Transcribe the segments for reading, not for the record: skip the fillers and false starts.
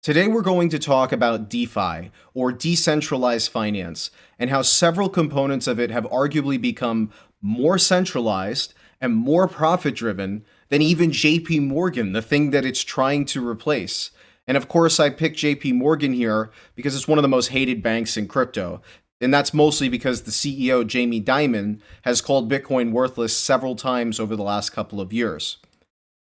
Today we're going to talk about DeFi, or decentralized finance, and how several components of it have arguably become more centralized and more profit-driven than even JPMorgan, the thing that it's trying to replace. And of course, I picked JPMorgan here because it's one of the most hated banks in crypto. And that's mostly because the CEO, Jamie Dimon, has called Bitcoin worthless several times over the last couple of years.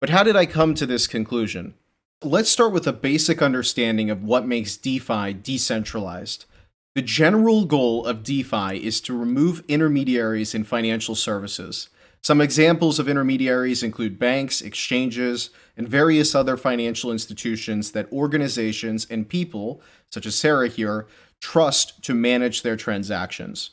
But how did I come to this conclusion? Let's start with a basic understanding of what makes DeFi decentralized. The general goal of DeFi is to remove intermediaries in financial services. Some examples of intermediaries include banks, exchanges, and various other financial institutions that organizations and people, such as Sarah here, trust to manage their transactions.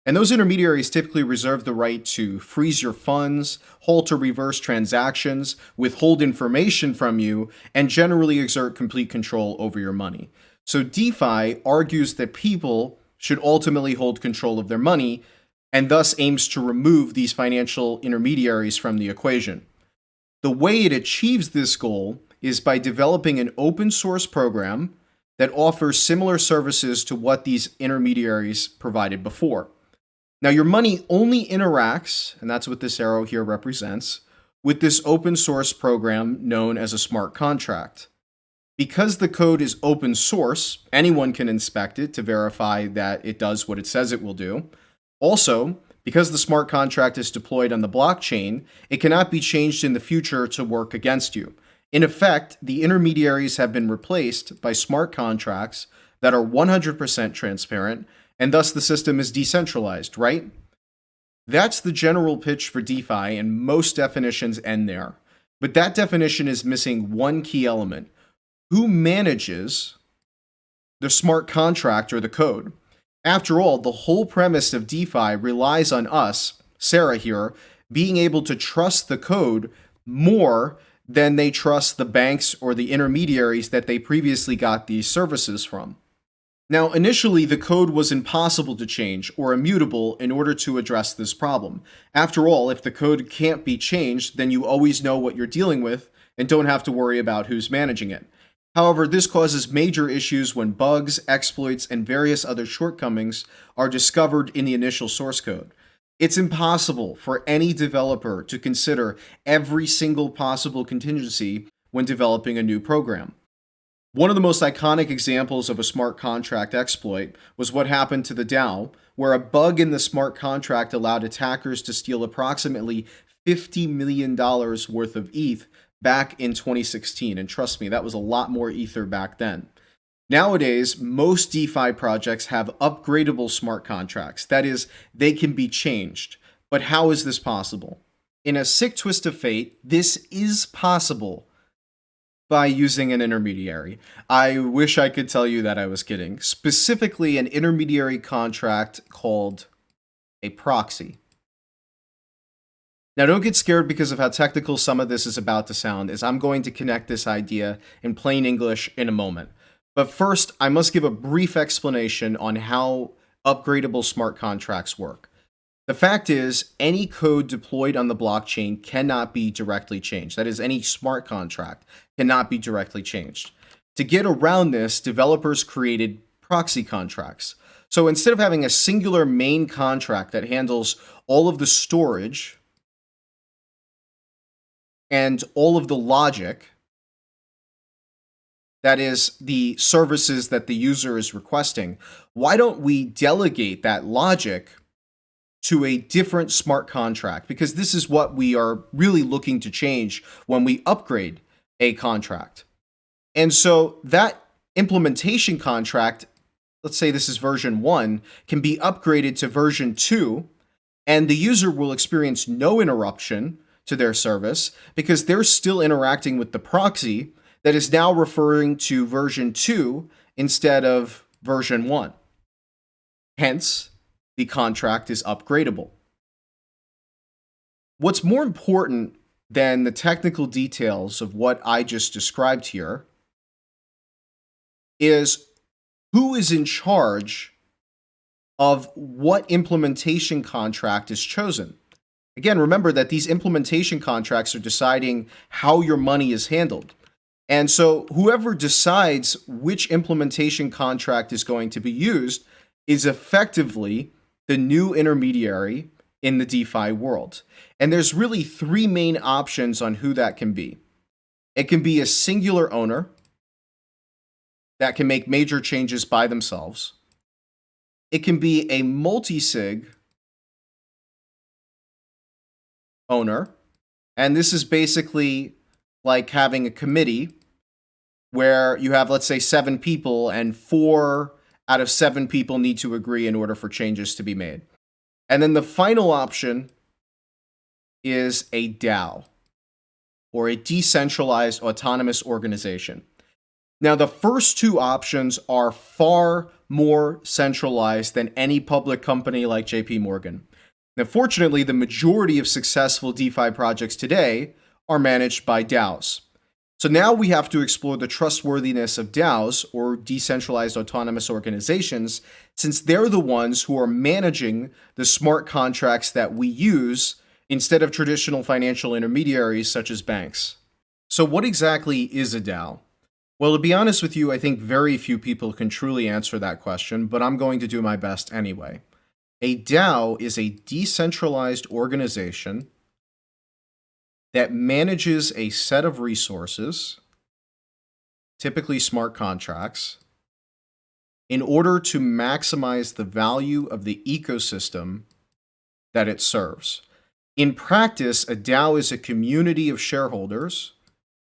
And those intermediaries typically reserve the right to freeze your funds, halt or reverse transactions, withhold information from you, and generally exert complete control over your money. So DeFi argues that people should ultimately hold control of their money and thus aims to remove these financial intermediaries from the equation. The way it achieves this goal is by developing an open source program that offers similar services to what these intermediaries provided before. Now, your money only interacts, and that's what this arrow here represents, with this open source program known as a smart contract. Because the code is open source, anyone can inspect it to verify that it does what it says it will do. Also, because the smart contract is deployed on the blockchain, it cannot be changed in the future to work against you. In effect, the intermediaries have been replaced by smart contracts that are 100% transparent, and thus the system is decentralized, right? That's the general pitch for DeFi, and most definitions end there. But that definition is missing one key element. Who manages the smart contract or the code? After all, the whole premise of DeFi relies on us, Sarah here, being able to trust the code more than they trust the banks or the intermediaries that they previously got these services from. Now, initially, the code was impossible to change or immutable in order to address this problem. After all, if the code can't be changed, then you always know what you're dealing with and don't have to worry about who's managing it. However, this causes major issues when bugs, exploits, and various other shortcomings are discovered in the initial source code. It's impossible for any developer to consider every single possible contingency when developing a new program. One of the most iconic examples of a smart contract exploit was what happened to the DAO, where a bug in the smart contract allowed attackers to steal approximately $50 million worth of ETH back in 2016. And trust me, that was a lot more Ether back then. Nowadays, most DeFi projects have upgradable smart contracts. That is, they can be changed. But how is this possible? In a sick twist of fate, this is possible by using an intermediary. I wish I could tell you that I was kidding. Specifically, an intermediary contract called a proxy. Now, don't get scared because of how technical some of this is about to sound, as I'm going to connect this idea in plain English in a moment. But first, I must give a brief explanation on how upgradable smart contracts work. The fact is, any code deployed on the blockchain cannot be directly changed. That is, any smart contract cannot be directly changed. To get around this, developers created proxy contracts. So instead of having a singular main contract that handles all of the storage and all of the logic, that is, the services that the user is requesting, why don't we delegate that logic to a different smart contract? Because this is what we are really looking to change when we upgrade a contract. And so that implementation contract, let's say this is version 1, can be upgraded to version 2, and the user will experience no interruption to their service because they're still interacting with the proxy that is now referring to version 2 instead of version 1. Hence, the contract is upgradable. What's more important than the technical details of what I just described here is who is in charge of what implementation contract is chosen. Again, remember that these implementation contracts are deciding how your money is handled. And so whoever decides which implementation contract is going to be used is effectively the new intermediary in the DeFi world. And there's really three main options on who that can be. It can be a singular owner that can make major changes by themselves. It can be a multi-sig owner. And this is basically like having a committee where you have, let's say, 7 people and 4 out of 7 people need to agree in order for changes to be made. And then the final option is a DAO, or a decentralized autonomous organization. Now, the first two options are far more centralized than any public company like JPMorgan. Now, fortunately, the majority of successful DeFi projects today are managed by DAOs. So now we have to explore the trustworthiness of DAOs, or decentralized autonomous organizations, since they're the ones who are managing the smart contracts that we use instead of traditional financial intermediaries such as banks. So what exactly is a DAO? Well, to be honest with you, I think very few people can truly answer that question, but I'm going to do my best anyway. A DAO is a decentralized organization that manages a set of resources, typically smart contracts, in order to maximize the value of the ecosystem that it serves. In practice, a DAO is a community of shareholders,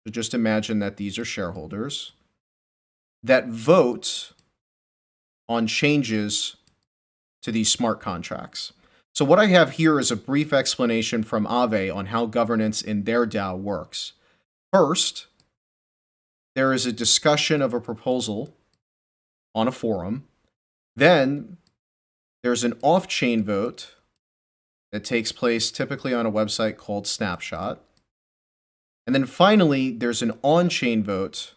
so just imagine that these are shareholders, that vote on changes to these smart contracts. So what I have here is a brief explanation from Aave on how governance in their DAO works. First, there is a discussion of a proposal on a forum. Then there's an off-chain vote that takes place typically on a website called Snapshot. And then finally, there's an on-chain vote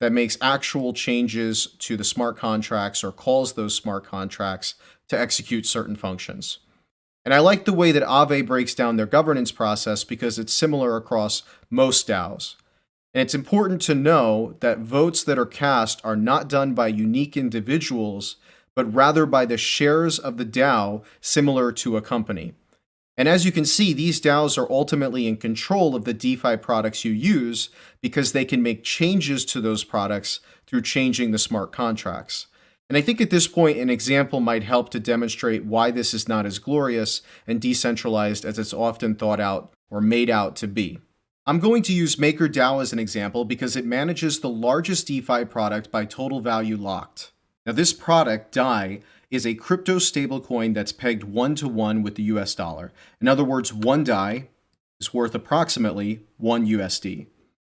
that makes actual changes to the smart contracts or calls those smart contracts to execute certain functions. And I like the way that Aave breaks down their governance process because it's similar across most DAOs. And it's important to know that votes that are cast are not done by unique individuals, but rather by the shares of the DAO, similar to a company. And as you can see, these DAOs are ultimately in control of the DeFi products you use because they can make changes to those products through changing the smart contracts. And I think at this point, an example might help to demonstrate why this is not as glorious and decentralized as it's often thought out or made out to be. I'm going to use MakerDAO as an example because it manages the largest DeFi product by total value locked. Now, this product, DAI, is a crypto stablecoin that's pegged 1-to-1 with the US dollar. In other words, one DAI is worth approximately 1 USD.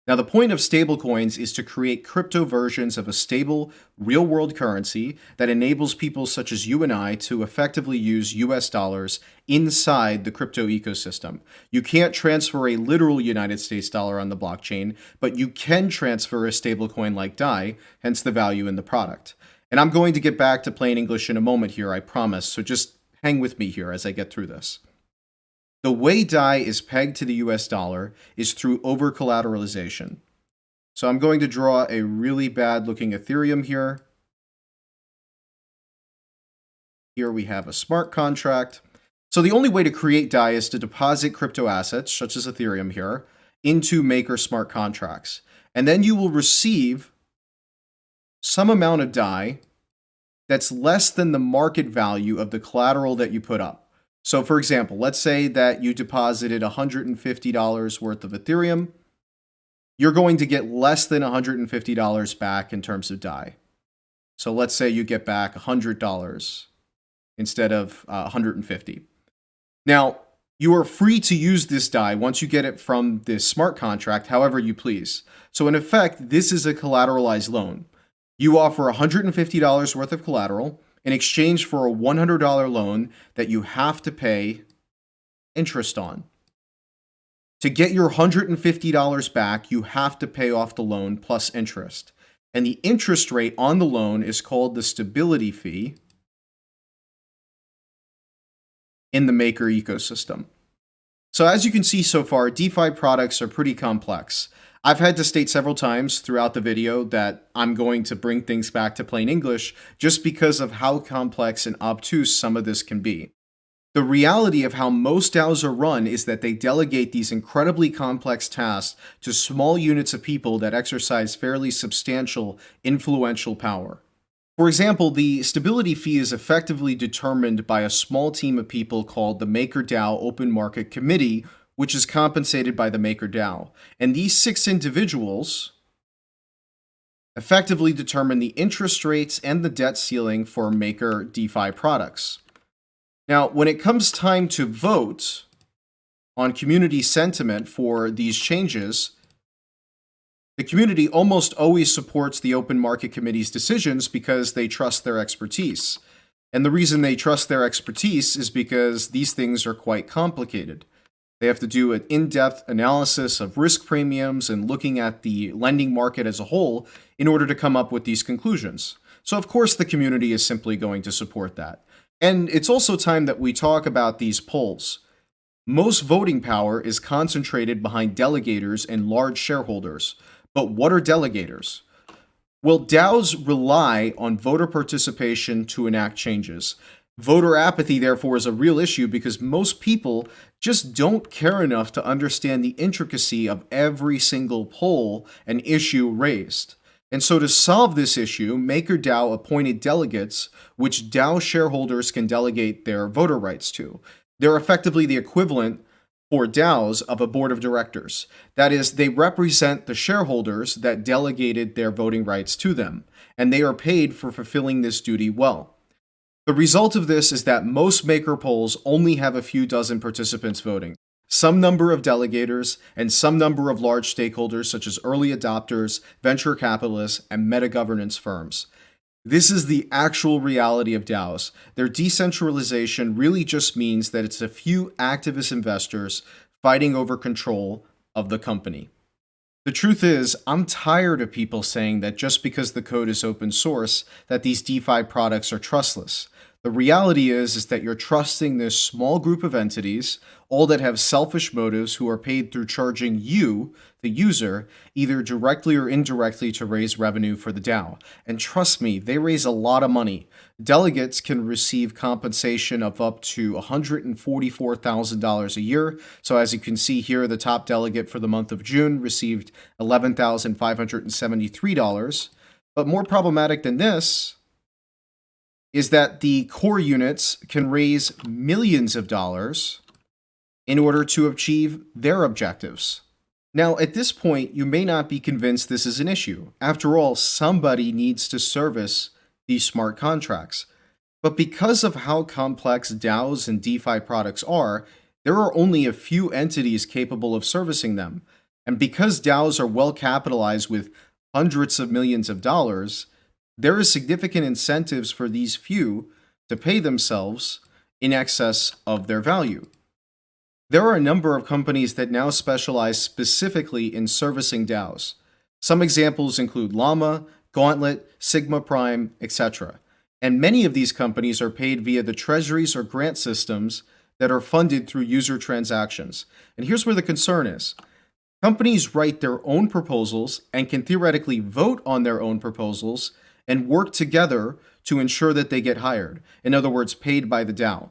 Now, the point of stablecoins is to create crypto versions of a stable, real-world currency that enables people such as you and I to effectively use US dollars inside the crypto ecosystem. You can't transfer a literal United States dollar on the blockchain, but you can transfer a stablecoin like DAI, hence the value in the product. And I'm going to get back to plain English in a moment here, I promise, so just hang with me here as I get through this. The way DAI is pegged to the US dollar is through over-collateralization. So I'm going to draw a really bad-looking Ethereum here. Here we have a smart contract. So the only way to create DAI is to deposit crypto assets, such as Ethereum here, into Maker smart contracts. And then you will receive some amount of DAI that's less than the market value of the collateral that you put up. So for example, let's say that you deposited $150 worth of Ethereum. You're going to get less than $150 back in terms of DAI. So let's say you get back $100 instead of $150. Now, you are free to use this DAI once you get it from this smart contract however you please. So in effect, this is a collateralized loan. You offer $150 worth of collateral in exchange for a $100 loan that you have to pay interest on. To get your $150 back, you have to pay off the loan plus interest. And the interest rate on the loan is called the stability fee in the Maker ecosystem. So as you can see so far, DeFi products are pretty complex. I've had to state several times throughout the video that I'm going to bring things back to plain English just because of how complex and obtuse some of this can be. The reality of how most DAOs are run is that they delegate these incredibly complex tasks to small units of people that exercise fairly substantial influential power. For example, the stability fee is effectively determined by a small team of people called the MakerDAO Open Market Committee, which is compensated by the MakerDAO. And these 6 individuals effectively determine the interest rates and the debt ceiling for Maker DeFi products. Now, when it comes time to vote on community sentiment for these changes, the community almost always supports the Open Market Committee's decisions because they trust their expertise. And the reason they trust their expertise is because these things are quite complicated. They have to do an in-depth analysis of risk premiums and looking at the lending market as a whole in order to come up with these conclusions. So of course the community is simply going to support that. And it's also time that we talk about these polls. Most voting power is concentrated behind delegators and large shareholders. But what are delegators? Well, DAOs rely on voter participation to enact changes. Voter apathy, therefore, is a real issue because most people just don't care enough to understand the intricacy of every single poll and issue raised. And so to solve this issue, MakerDAO appointed delegates, which DAO shareholders can delegate their voter rights to. They're effectively the equivalent for DAOs of a board of directors. That is, they represent the shareholders that delegated their voting rights to them, and they are paid for fulfilling this duty well. The result of this is that most Maker polls only have a few dozen participants voting, some number of delegators, and some number of large stakeholders such as early adopters, venture capitalists, and meta-governance firms. This is the actual reality of DAOs. Their decentralization really just means that it's a few activist investors fighting over control of the company. The truth is, I'm tired of people saying that just because the code is open source, that these DeFi products are trustless. The reality is that you're trusting this small group of entities, all that have selfish motives who are paid through charging you, the user, either directly or indirectly to raise revenue for the DAO. And trust me, they raise a lot of money. Delegates can receive compensation of up to $144,000 a year. So as you can see here, the top delegate for the month of June received $11,573. But more problematic than this is that the core units can raise millions of dollars in order to achieve their objectives. Now, at this point, you may not be convinced this is an issue. After all, somebody needs to service these smart contracts. But because of how complex DAOs and DeFi products are, there are only a few entities capable of servicing them. And because DAOs are well capitalized with hundreds of millions of dollars, there is significant incentives for these few to pay themselves in excess of their value. There are a number of companies that now specialize specifically in servicing DAOs. Some examples include Llama, Gauntlet, Sigma Prime, etc. And many of these companies are paid via the treasuries or grant systems that are funded through user transactions. And here's where the concern is. Companies write their own proposals and can theoretically vote on their own proposals and work together to ensure that they get hired. In other words, paid by the DAO.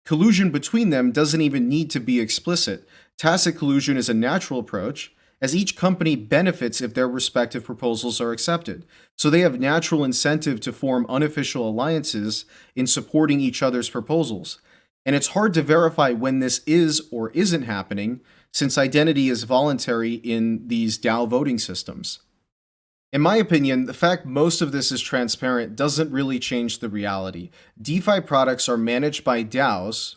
Collusion between them doesn't even need to be explicit. Tacit collusion is a natural approach, as each company benefits if their respective proposals are accepted. So they have natural incentive to form unofficial alliances in supporting each other's proposals. And it's hard to verify when this is or isn't happening, since identity is voluntary in these DAO voting systems. In my opinion, the fact most of this is transparent doesn't really change the reality. DeFi products are managed by DAOs,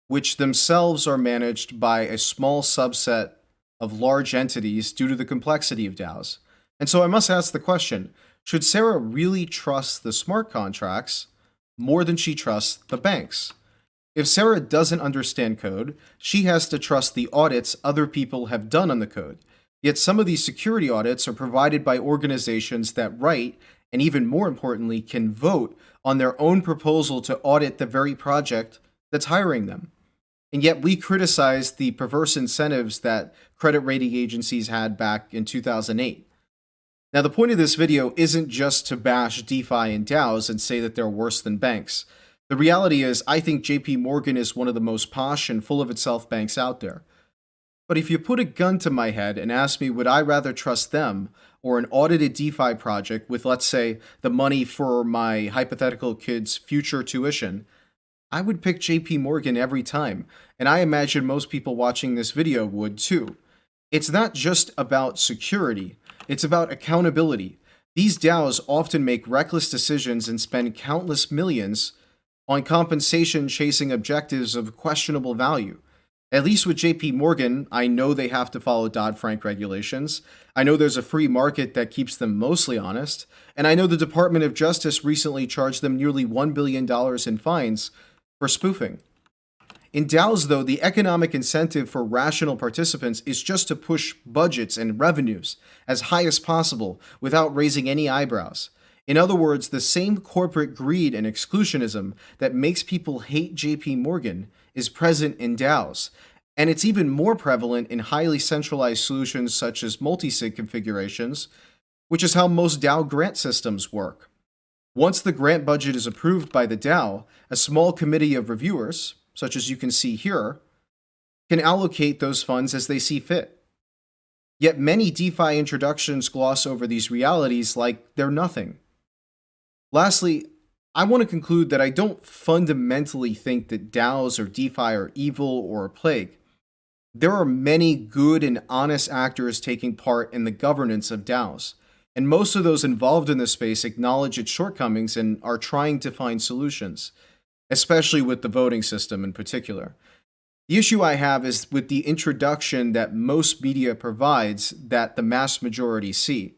which themselves are managed by a small subset of large entities due to the complexity of DAOs. And so I must ask the question, should Sarah really trust the smart contracts more than she trusts the banks? If Sarah doesn't understand code, she has to trust the audits other people have done on the code. Yet some of these security audits are provided by organizations that write, and even more importantly, can vote on their own proposal to audit the very project that's hiring them. And yet we criticize the perverse incentives that credit rating agencies had back in 2008. Now, the point of this video isn't just to bash DeFi and DAOs and say that they're worse than banks. The reality is, I think JPMorgan is one of the most posh and full of itself banks out there. But if you put a gun to my head and ask me, would I rather trust them or an audited DeFi project with, let's say, the money for my hypothetical kid's future tuition, I would pick JPMorgan every time. And I imagine most people watching this video would too. It's not just about security, it's about accountability. These DAOs often make reckless decisions and spend countless millions on compensation chasing objectives of questionable value. At least with JP Morgan, I know they have to follow Dodd-Frank regulations. I know there's a free market that keeps them mostly honest. And I know the Department of Justice recently charged them nearly $1 billion in fines for spoofing. In DAOs, though, the economic incentive for rational participants is just to push budgets and revenues as high as possible without raising any eyebrows. In other words, the same corporate greed and exclusionism that makes people hate JP Morgan is present in DAOs, and it's even more prevalent in highly centralized solutions such as multi-sig configurations, which is how most DAO grant systems work. Once the grant budget is approved by the DAO, a small committee of reviewers, such as you can see here, can allocate those funds as they see fit. Yet many DeFi introductions gloss over these realities like they're nothing. Lastly, I want to conclude that I don't fundamentally think that DAOs or DeFi are evil or a plague. There are many good and honest actors taking part in the governance of DAOs, and most of those involved in this space acknowledge its shortcomings and are trying to find solutions, especially with the voting system in particular. The issue I have is with the introduction that most media provides that the mass majority see.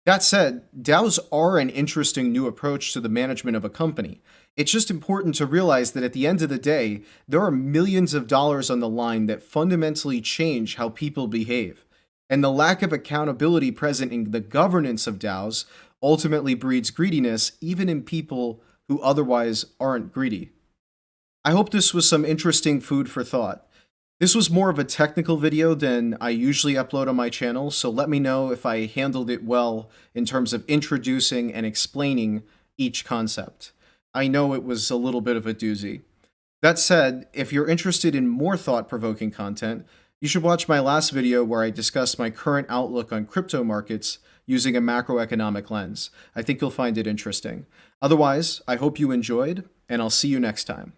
That said, DAOs are an interesting new approach to the management of a company. It's just important to realize that at the end of the day, there are millions of dollars on the line that fundamentally change how people behave. And the lack of accountability present in the governance of DAOs ultimately breeds greediness even in people who otherwise aren't greedy. I hope this was some interesting food for thought. This was more of a technical video than I usually upload on my channel, so let me know if I handled it well in terms of introducing and explaining each concept. I know it was a little bit of a doozy. That said, if you're interested in more thought-provoking content, you should watch my last video where I discuss my current outlook on crypto markets using a macroeconomic lens. I think you'll find it interesting. Otherwise, I hope you enjoyed, and I'll see you next time.